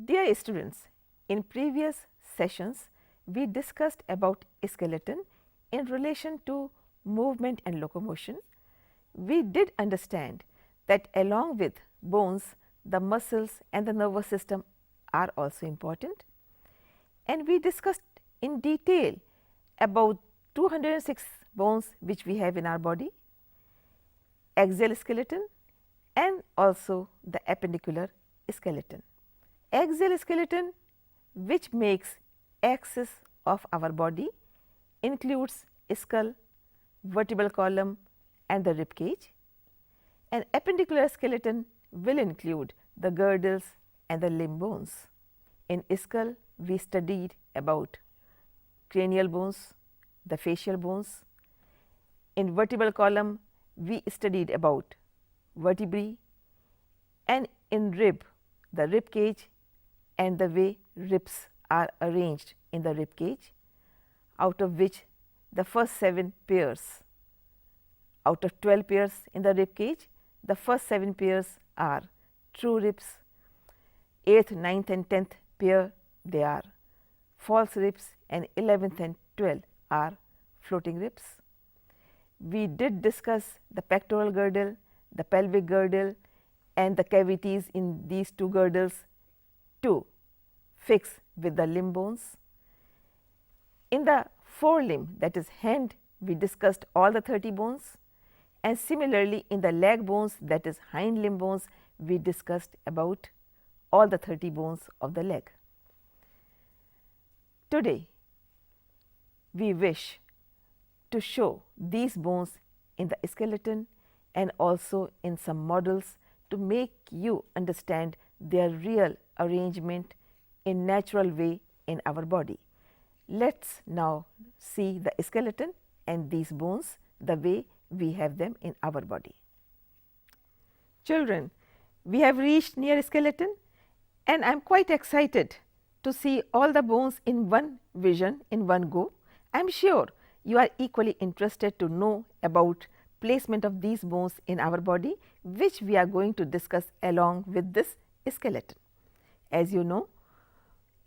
Dear students, in previous sessions we discussed about skeleton in relation to movement and locomotion. We did understand that along with bones, the muscles and the nervous system are also important, and we discussed in detail about 206 bones which we have in our body, axial skeleton and also the appendicular skeleton. Axial skeleton, which makes axis of our body, includes skull, vertebral column and the rib cage, and appendicular skeleton will include the girdles and the limb bones. In skull we studied about cranial bones, the facial bones. In vertebral column we studied about vertebrae, and in rib, the rib cage and the way ribs are arranged in the rib cage, out of which the first 7 pairs, out of 12 pairs in the rib cage, the first 7 pairs are true ribs, 8th, 9th and 10th pair they are false ribs, and 11th and 12th are floating ribs. We did discuss the pectoral girdle, the pelvic girdle and the cavities in these two girdles to fix with the limb bones. In the forelimb, that is hand, we discussed all the 30 bones, and similarly in the leg bones, that is hind limb bones, we discussed about all the 30 bones of the leg. Today we wish to show these bones in the skeleton and also in some models to make you understand their real arrangement in natural way in our body. Let us now see the skeleton and these bones the way we have them in our body. Children, we have reached near skeleton and I am quite excited to see all the bones in one vision, in one go. I am sure you are equally interested to know about placement of these bones in our body, which we are going to discuss along with this skeleton. As you know,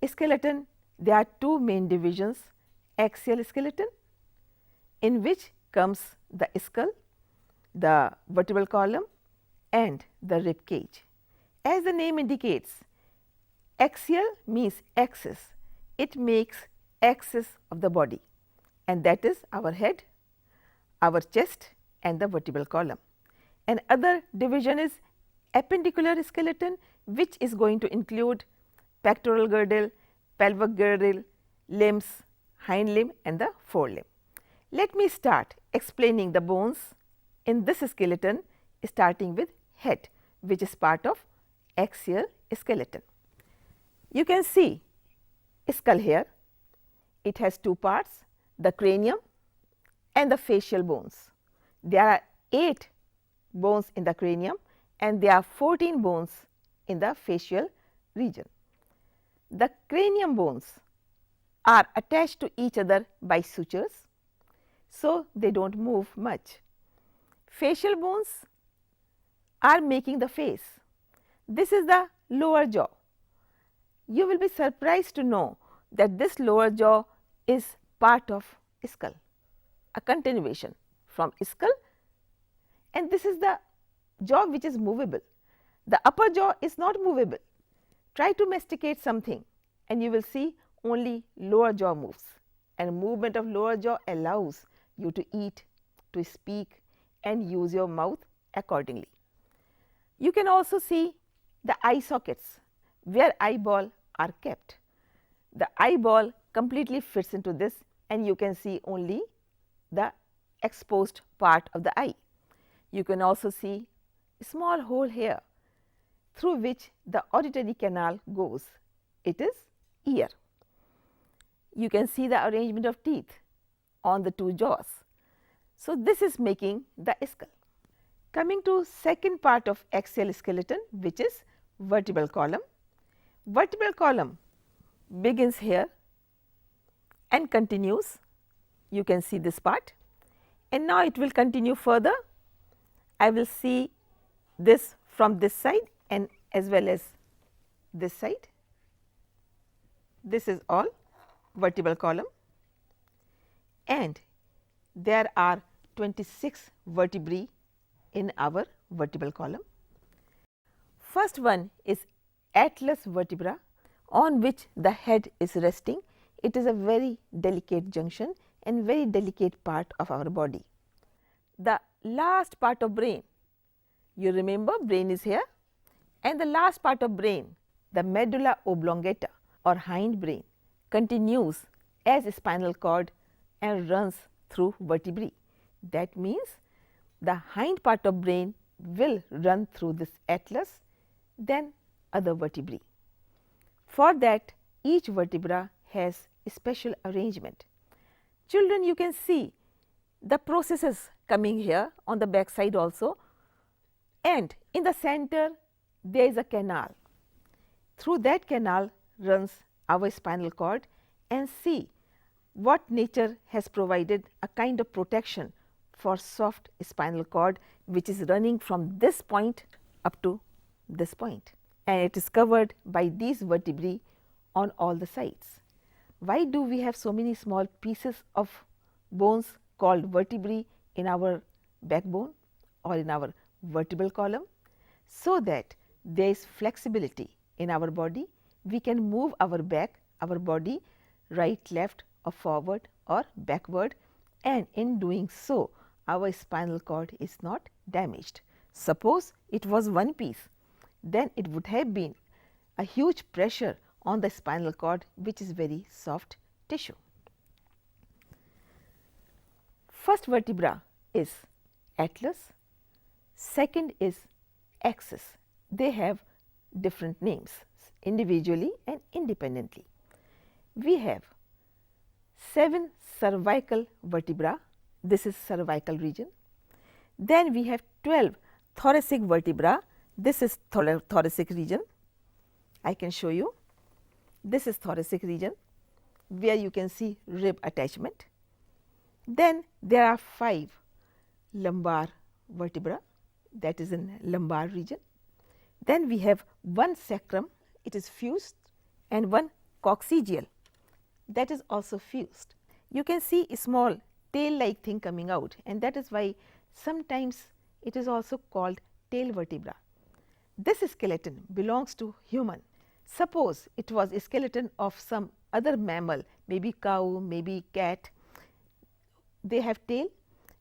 skeleton, there are two main divisions: axial skeleton, in which comes the skull, the vertebral column and the rib cage. As the name indicates, axial means axis, it makes axis of the body, and that is our head, our chest and the vertebral column. And other division is appendicular skeleton, which is going to include pectoral girdle, pelvic girdle, limbs, hind limb and the forelimb. Let me start explaining the bones in this skeleton, starting with head, which is part of axial skeleton. You can see skull here, it has two parts, the cranium and the facial bones. There are 8 bones in the cranium and there are 14 bones in the facial region. The cranium bones are attached to each other by sutures, so they do not move much. Facial bones are making the face. This is the lower jaw. You will be surprised to know that this lower jaw is part of skull, a continuation from skull, and this is the jaw which is movable. The upper jaw is not movable. Try to masticate something and you will see only lower jaw moves, and movement of lower jaw allows you to eat, to speak and use your mouth accordingly. You can also see the eye sockets where eyeball are kept. The eyeball completely fits into this and you can see only the exposed part of the eye. You can also see a small hole here through which the auditory canal goes. It is ear. You can see the arrangement of teeth on the two jaws. So, this is making the skull. Coming to second part of axial skeleton, which is vertebral column. Vertebral column begins here and continues. You can see this part, and now it will continue further. I will see this from this side and as well as this side. This is all vertebral column, and there are 26 vertebrae in our vertebral column. First one is atlas vertebra, on which the head is resting. It is a very delicate junction and very delicate part of our body. The last part of brain, you remember brain is here, and the last part of brain, the medulla oblongata or hind brain, continues as spinal cord and runs through vertebrae. That means the hind part of brain will run through this atlas, then other vertebrae. For that, each vertebra has a special arrangement. Children, you can see the processes coming here on the back side also, and in the center there is a canal. Through that canal runs our spinal cord, and see what nature has provided a kind of protection for soft spinal cord, which is running from this point up to this point, and it is covered by these vertebrae on all the sides. Why do we have so many small pieces of bones called vertebrae in our backbone or in our vertebral column? So that there is flexibility in our body. We can move our back, our body right, left or forward or backward, and in doing so our spinal cord is not damaged. Suppose it was one piece, then it would have been a huge pressure on the spinal cord, which is very soft tissue. First vertebra is atlas, second is axis. They have different names individually and independently. We have 7 cervical vertebra, this is cervical region. Then we have 12 thoracic vertebra, this is thoracic region. I can show you, this is thoracic region where you can see rib attachment. Then there are 5 lumbar vertebra, that is in lumbar region. Then we have 1 sacrum, it is fused, and 1 coccygeal, that is also fused. You can see a small tail like thing coming out, and that is why sometimes it is also called tail vertebra. This skeleton belongs to human. Suppose it was a skeleton of some other mammal, maybe cow, maybe cat, they have tail.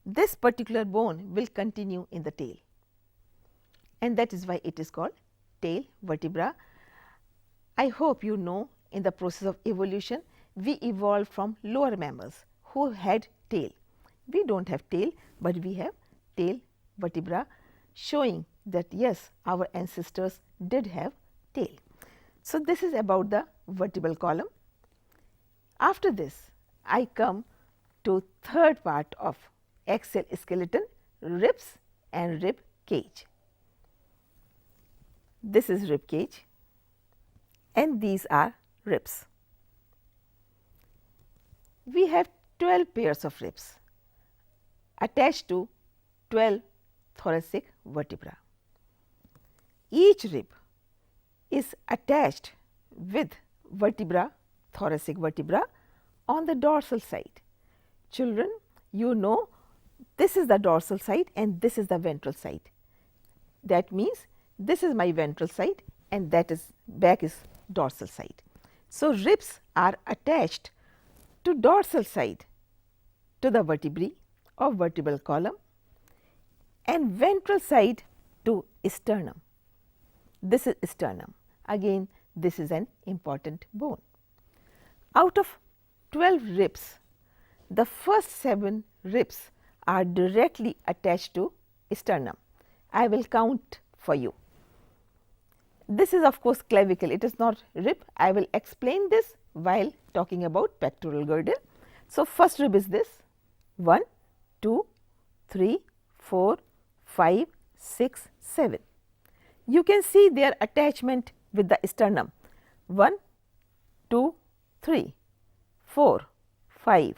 This particular bone will continue in the tail, and that is why it is called tail vertebra. I hope you know, in the process of evolution we evolved from lower mammals who had tail. We do not have tail, but we have tail vertebra, showing that yes, our ancestors did have tail. So, this is about the vertebral column. After this, I come to third part of axial skeleton, ribs and rib cage. This is rib cage and these are ribs. We have 12 pairs of ribs attached to 12 thoracic vertebra. Each rib is attached with vertebra, thoracic vertebra on the dorsal side. Children, you know this is the dorsal side and this is the ventral side. That means this is my ventral side and that is back is dorsal side. So, ribs are attached to dorsal side to the vertebrae of vertebral column and ventral side to sternum. This is sternum. Again, this is an important bone. Out of 12 ribs, the first 7 ribs are directly attached to sternum. I will count for you. This is of course clavicle, it is not rib. I will explain this while talking about pectoral girdle. So, first rib is this 1, 2, 3, 4, 5, 6, 7. You can see their attachment with the sternum 1, 2, 3, 4, 5,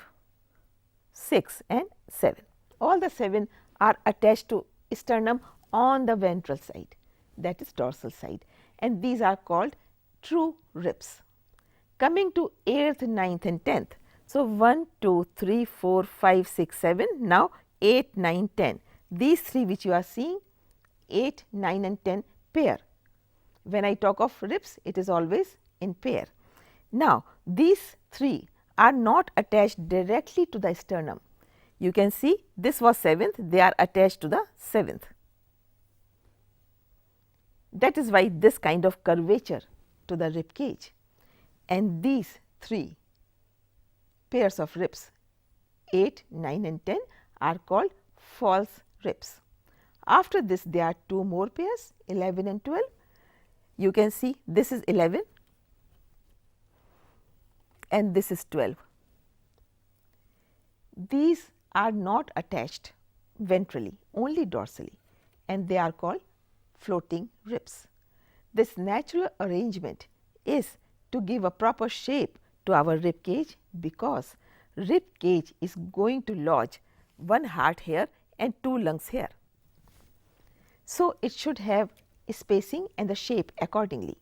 6 and 7. All the 7 are attached to sternum on the ventral side, that is dorsal side, and these are called true ribs. Coming to 8th, 9th and 10th. So, 1, 2, 3, 4, 5, 6, 7, now 8, 9, 10. These 3 which you are seeing, 8, 9 and 10 pair. When I talk of ribs, it is always in pair. Now, these 3 are not attached directly to the sternum. You can see this was 7th, they are attached to the 7th. That is why this kind of curvature to the rib cage. And these 3 pairs of ribs, 8, 9 and 10 are called false ribs. After this, there are 2 more pairs, 11 and 12. You can see this is 11 and this is 12. These are not attached ventrally, only dorsally, and they are called floating ribs. This natural arrangement is to give a proper shape to our rib cage, because rib cage is going to lodge 1 heart here and 2 lungs here. So, it should have spacing and the shape accordingly.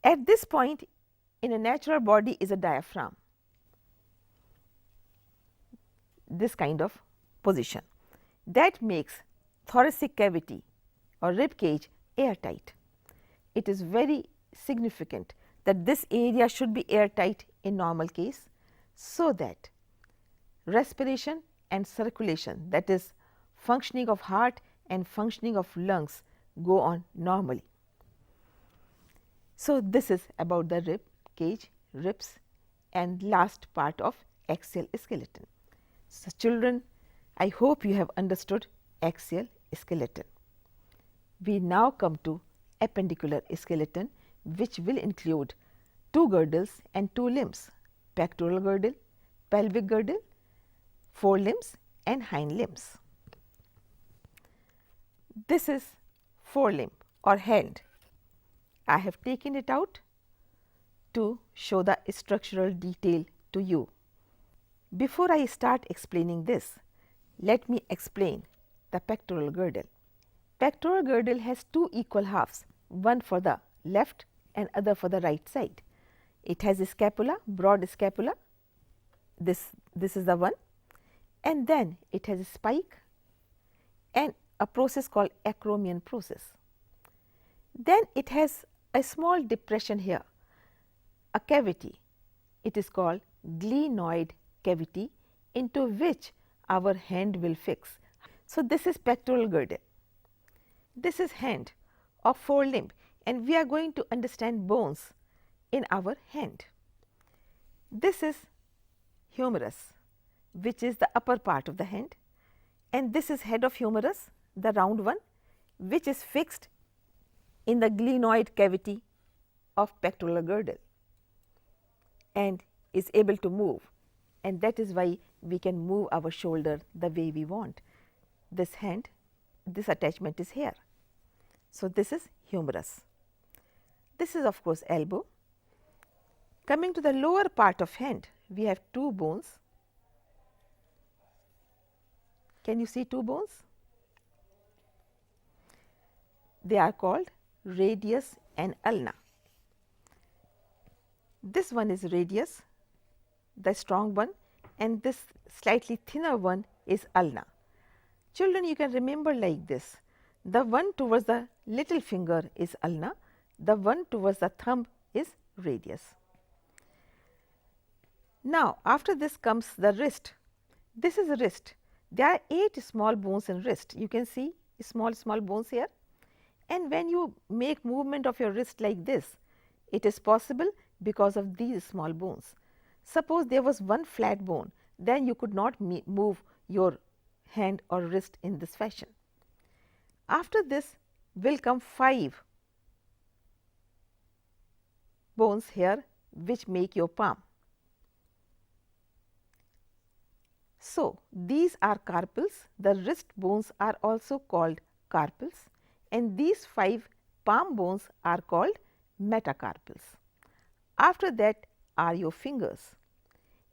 At this point in a natural body is a diaphragm, this kind of position that makes thoracic cavity or rib cage airtight. It is very significant that this area should be airtight in normal case, so that respiration and circulation, that is functioning of heart and functioning of lungs, go on normally. So, this is about the rib cage, ribs, and last part of axial skeleton. So, children, I hope you have understood axial skeleton. We now come to appendicular skeleton, which will include 2 girdles and 2 limbs, pectoral girdle, pelvic girdle, forelimbs and hind limbs. This is forelimb or hand. I have taken it out to show the structural detail to you. Before I start explaining this, let me explain the pectoral girdle. Pectoral girdle has 2 equal halves, one for the left and other for the right side. It has a scapula, broad scapula, this is the one, and then it has a spike and a process called acromion process. Then it has a small depression here, a cavity, it is called glenoid cavity, into which our hand will fix. So, this is pectoral girdle. This is hand or forelimb, and we are going to understand bones in our hand. This is humerus, which is the upper part of the hand, and this is head of humerus, the round one, which is fixed in the glenoid cavity of pectoral girdle and is able to move, and that is why we can move our shoulder the way we want. This hand, this attachment is here. So, this is humerus. This is of course elbow. Coming to the lower part of hand, we have 2 bones. Can you see 2 bones? They are called radius and ulna. This one is radius, the strong one, and this slightly thinner one is ulna. Children, you can remember like this: the one towards the little finger is ulna, the one towards the thumb is radius. Now, after this comes the wrist. This is a wrist. There are 8 small bones in wrist. You can see small bones here, and when you make movement of your wrist like this, it is possible because of these small bones. Suppose there was one flat bone, then you could not move your hand or wrist in this fashion. After this will come 5 bones here, which make your palm. So, these are carpals. The wrist bones are also called carpals, and these 5 palm bones are called metacarpals. After that are your fingers.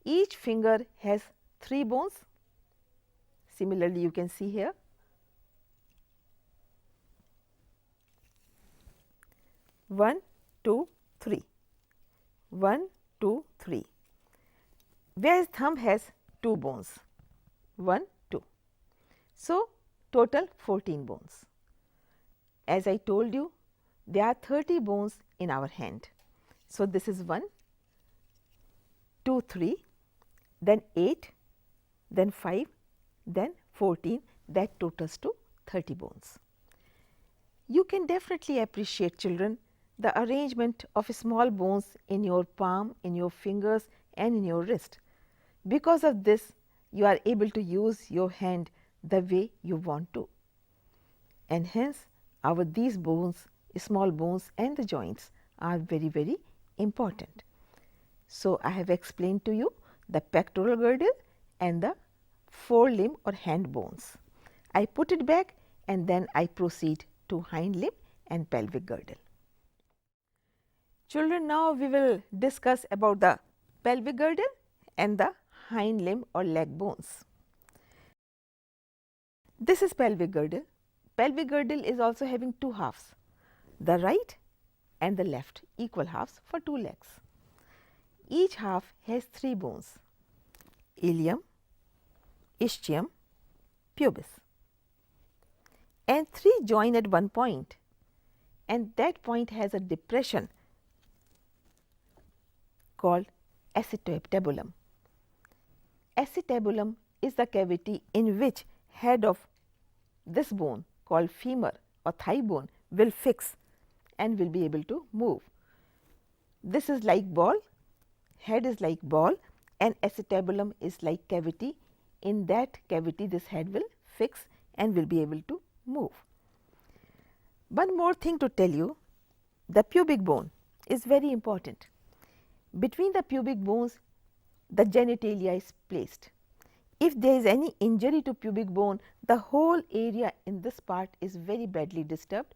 Each finger has 3 bones. Similarly, you can see here. One, two, 3. 1, 2, 3. Whereas thumb has 2 bones, 1, 2. So, total 14 bones. As I told you, there are 30 bones in our hand. So, this is 1, 2, 3, then 8, then 5, then 14, that totals to 30 bones. You can definitely appreciate, children, the arrangement of small bones in your palm, in your fingers and in your wrist. Because of this, you are able to use your hand the way you want to. And hence, these bones, small bones and the joints are very, very important. So, I have explained to you the pectoral girdle and the forelimb or hand bones. I put it back and then I proceed to hind limb and pelvic girdle. Children, now we will discuss about the pelvic girdle and the hind limb or leg bones. This is pelvic girdle. Pelvic girdle is also having two halves, the right and the left, equal halves for two legs. Each half has 3 bones, ilium, ischium, pubis, and 3 join at one point, and that point has a depression called acetabulum. Acetabulum is the cavity in which head of this bone called femur or thigh bone will fix and will be able to move. This is like ball, head is like ball and acetabulum is like cavity. In that cavity this head will fix and will be able to move. One more thing to tell you, the pubic bone is very important. Between the pubic bones the genitalia is placed. If there is any injury to pubic bone, the whole area in this part is very badly disturbed,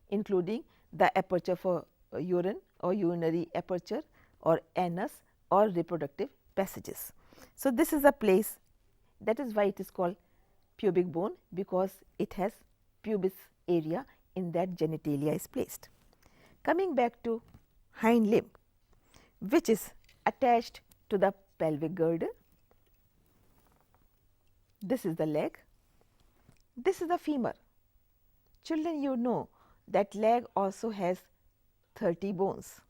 including the aperture for urine or urinary aperture or anus or reproductive passages. So, this is a place, that is why it is called pubic bone, because it has pubis area in that genitalia is placed. Coming back to hind limb, which is attached to the pelvic girdle. This is the leg, this is the femur. Children, you know that leg also has 30 bones.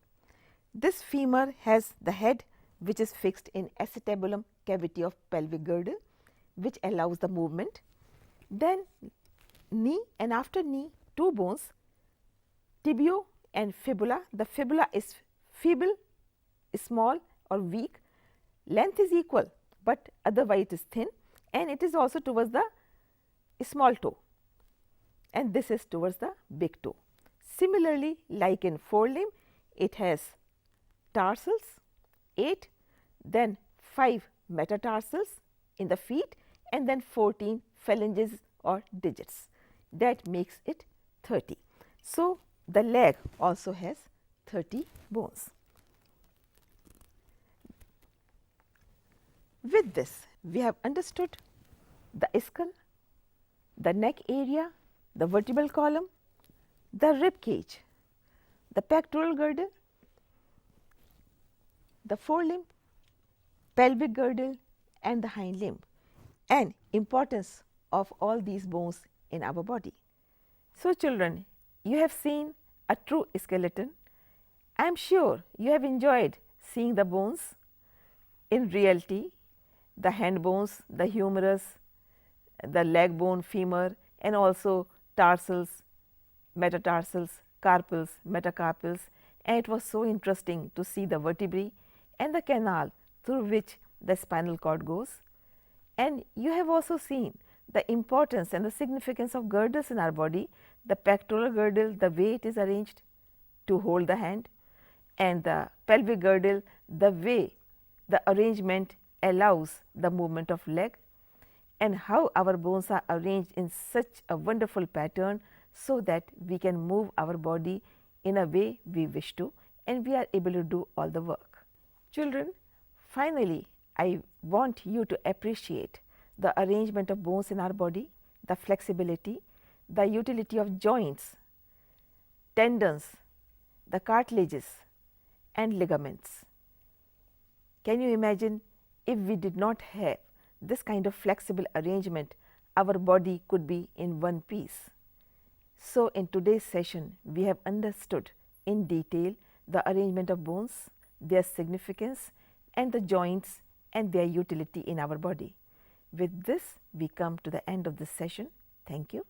This femur has the head which is fixed in acetabulum cavity of pelvic girdle, which allows the movement. Then knee, and after knee 2 bones, tibio and fibula. The fibula is feeble, small or weak, length is equal, but otherwise it is thin, and it is also towards the small toe, and this is towards the big toe. Similarly, like in forelimb, it has tarsals 8, then 5 metatarsals in the feet, and then 14 phalanges or digits. That makes it 30. So, the leg also has 30 bones. With this, we have understood the skull, the neck area, the vertebral column, the rib cage, the pectoral girdle, the forelimb, pelvic girdle and the hind limb, and importance of all these bones in our body. So, children, you have seen a true skeleton. I am sure you have enjoyed seeing the bones in reality, the hand bones, the humerus, the leg bone, femur, and also tarsals, metatarsals, carpals, metacarpals, and it was so interesting to see the vertebrae and the canal through which the spinal cord goes. And you have also seen the importance and the significance of girdles in our body, the pectoral girdle, the way it is arranged to hold the hand, and the pelvic girdle, the way the arrangement allows the movement of leg, and how our bones are arranged in such a wonderful pattern, so that we can move our body in a way we wish to, and we are able to do all the work. Children, finally, I want you to appreciate the arrangement of bones in our body, the flexibility, the utility of joints, tendons, the cartilages and ligaments. Can you imagine if we did not have this kind of flexible arrangement, our body could be in one piece. So, in today's session, we have understood in detail the arrangement of bones, their significance, and the joints and their utility in our body. With this, we come to the end of this session. Thank you.